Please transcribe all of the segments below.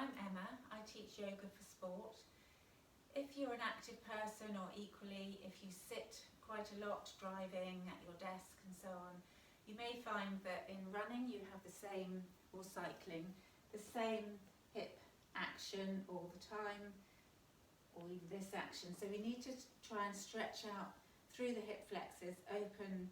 I'm Emma. I teach yoga for sport. If you're an active person, or equally if you sit quite a lot driving at your desk and so on, you may find that in running you have the same, or cycling, the same hip action all the time, or even this action. So we need to try and stretch out through the hip flexors, open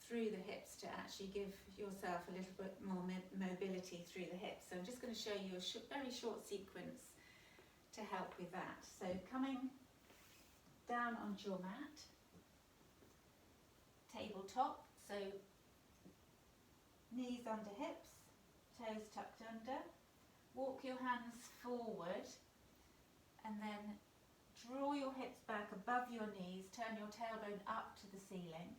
through the hips to actually give yourself a little bit more mobility through the hips. So I'm just going to show you a very short sequence to help with that. So coming down onto your mat, tabletop, so knees under hips, toes tucked under, walk your hands forward and then draw your hips back above your knees, turn your tailbone up to the ceiling,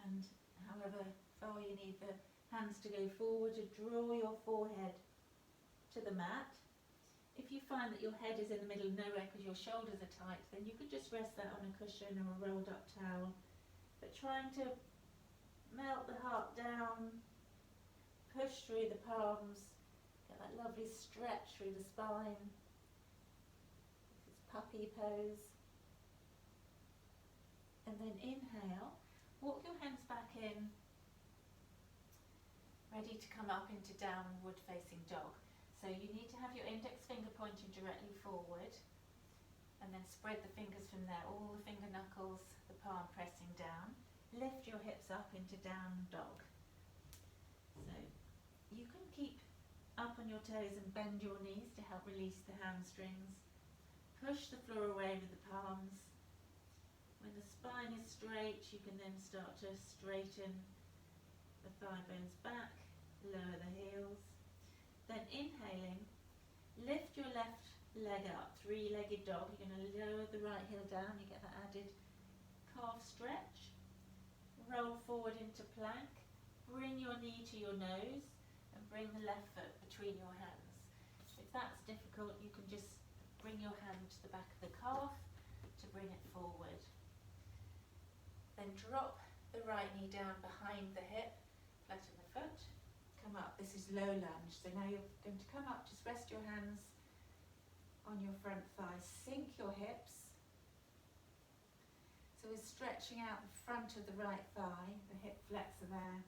and however far you need the hands to go forward, to draw your forehead to the mat. If you find that your head is in the middle of nowhere because your shoulders are tight, then you could just rest that on a cushion or a rolled up towel. But trying to melt the heart down, push through the palms, get that lovely stretch through the spine. This is puppy pose. And then inhale. Walk your hands back in, ready to come up into downward facing dog. So you need to have your index finger pointing directly forward, and then spread the fingers from there, all the finger knuckles, the palm pressing down. Lift your hips up into down dog. So you can keep up on your toes and bend your knees to help release the hamstrings. Push the floor away with the palms. When the spine is straight, you can then start to straighten the thigh bones back, lower the heels. Then inhaling, lift your left leg up, three-legged dog. You're going to lower the right heel down, you get that added calf stretch. Roll forward into plank, bring your knee to your nose and bring the left foot between your hands. If that's difficult, you can just bring your hand to the back of the calf to bring it forward. Then drop the right knee down behind the hip, flatten the foot, come up. This is low lunge. So now you're going to come up, just rest your hands on your front thighs, sink your hips. So we're stretching out the front of the right thigh, the hip flexor there.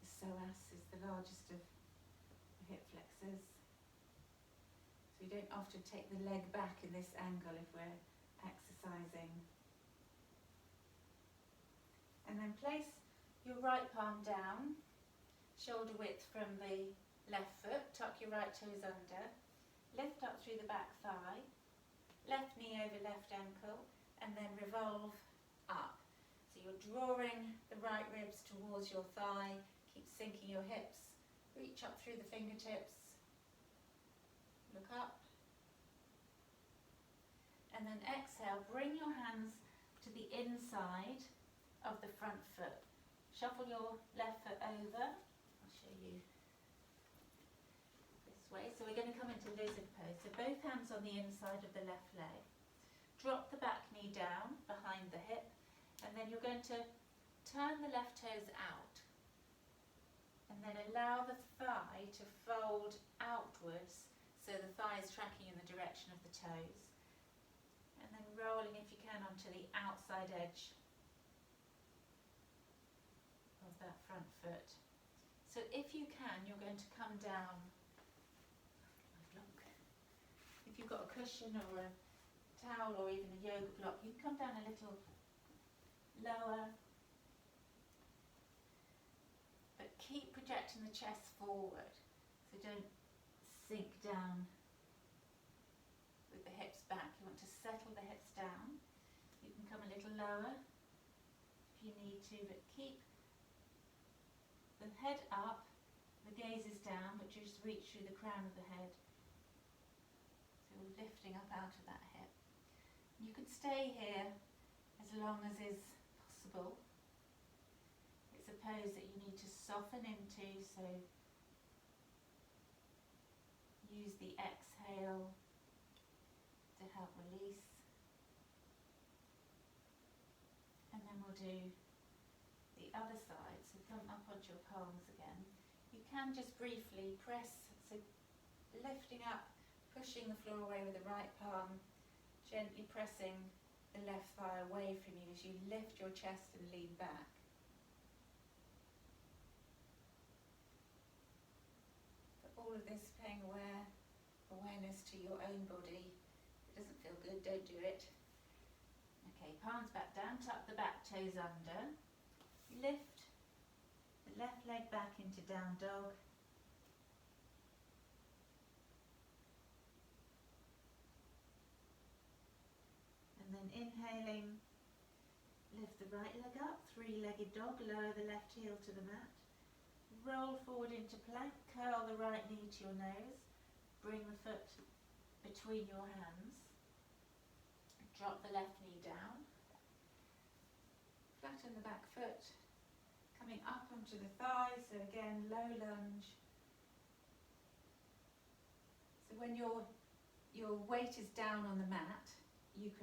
The psoas is the largest of the hip flexors. So we don't often take the leg back in this angle if we're exercising. And then place your right palm down, shoulder width from the left foot, tuck your right toes under, lift up through the back thigh, left knee over left ankle, and then revolve up. So you're drawing the right ribs towards your thigh, keep sinking your hips, reach up through the fingertips, look up, and then exhale, bring your hands to the inside of the front foot. Shuffle your left foot over. I'll show you this way. So we're going to come into lizard pose. So both hands on the inside of the left leg. Drop the back knee down behind the hip, and then you're going to turn the left toes out and then allow the thigh to fold outwards so the thigh is tracking in the direction of the toes, and then rolling if you can onto the outside edge of that front foot. So if you can, you're going to come down. If you've got a cushion or a towel or even a yoga block, you can come down a little lower, but keep projecting the chest forward, so don't sink down with the hips back. You want to settle the hips down. You can come a little lower if you need to, but keep the head up, the gaze is down, but just reach through the crown of the head. So we're lifting up out of that hip. You can stay here as long as is possible. It's a pose that you need to soften into, so use the exhale to help release. And then we'll do the other side, so come up onto your palms again. You can just briefly press, so lifting up, pushing the floor away with the right palm, gently pressing the left thigh away from you as you lift your chest and lean back. But all of this paying awareness to your own body. If it doesn't feel good, don't do it. Okay, palms back down, tuck the back toes under. Lift the left leg back into down dog. And then inhaling, lift the right leg up, three-legged dog, lower the left heel to the mat. Roll forward into plank, curl the right knee to your nose, bring the foot between your hands, drop the left knee down, flatten the back foot, coming up onto the thighs, so again, low lunge. So when your weight is down on the mat, the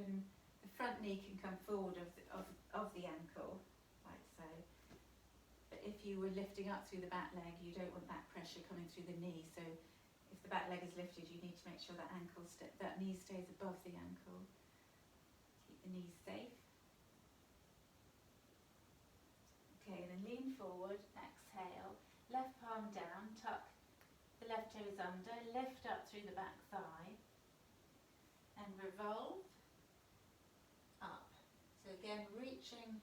front knee can come forward of the ankle, like so. But if you were lifting up through the back leg, you don't want that pressure coming through the knee. So if the back leg is lifted, you need to make sure that knee stays above the ankle. Keep the knees safe. Okay, then lean forward, exhale, left palm down, tuck the left toes under, lift up through the back thigh, and revolve up. So again, reaching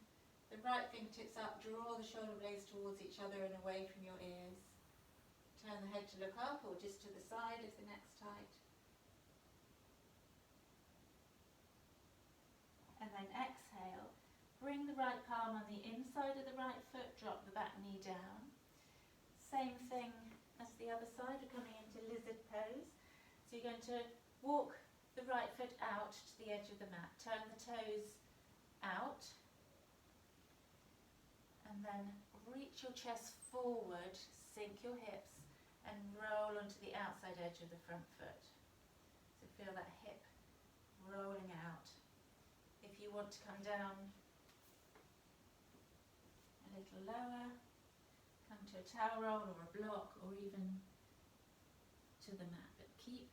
the right fingertips up, draw the shoulder blades towards each other and away from your ears. Turn the head to look up or just to the side if the neck's tight. And then exhale, bring the right palm on the inside of the right foot, drop the back knee down. Same thing as the other side, we're coming into lizard pose. So you're going to walk the right foot out to the edge of the mat, turn the toes out, and then reach your chest forward, sink your hips, and roll onto the outside edge of the front foot. So feel that hip rolling out. If you want to come down a little lower, come to a towel roll or a block or even to the mat. But keep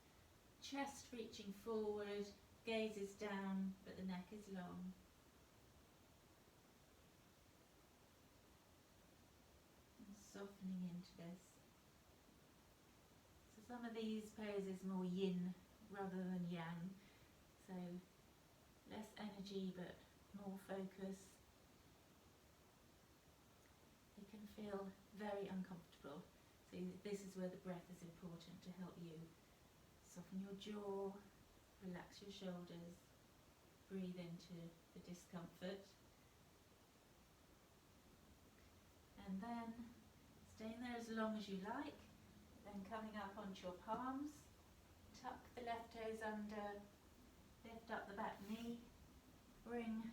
chest reaching forward, gaze is down, but the neck is long. And softening into this. So some of these poses more yin rather than yang. So less energy but more focus. It can feel very uncomfortable. So this is where the breath is important to help you soften your jaw, relax your shoulders, breathe into the discomfort. And then staying there as long as you like, then coming up onto your palms, tuck the left toes under, lift up the back knee, bring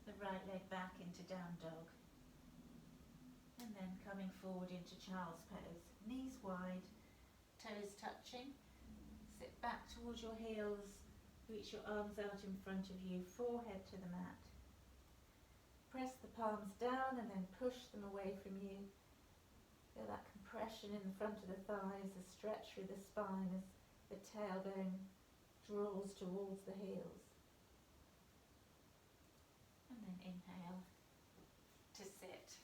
the right leg back into down dog. And then coming forward into child's pose, knees wide, toes touching, sit back towards your heels, reach your arms out in front of you, forehead to the mat. Press the palms down and then push them away from you. Feel that compression in the front of the thighs, the stretch through the spine as the tailbone draws towards the heels. And then inhale to sit.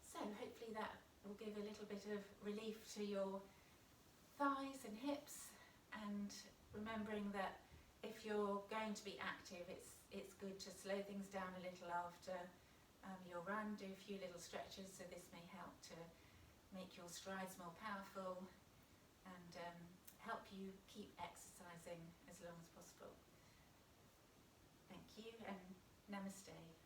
So hopefully that will give a little bit of relief to your thighs and hips, and remembering that if you're going to be active, it's good to slow things down a little after your run, do a few little stretches, so this may help to make your strides more powerful and help you keep exercising as long as possible. Thank you and namaste.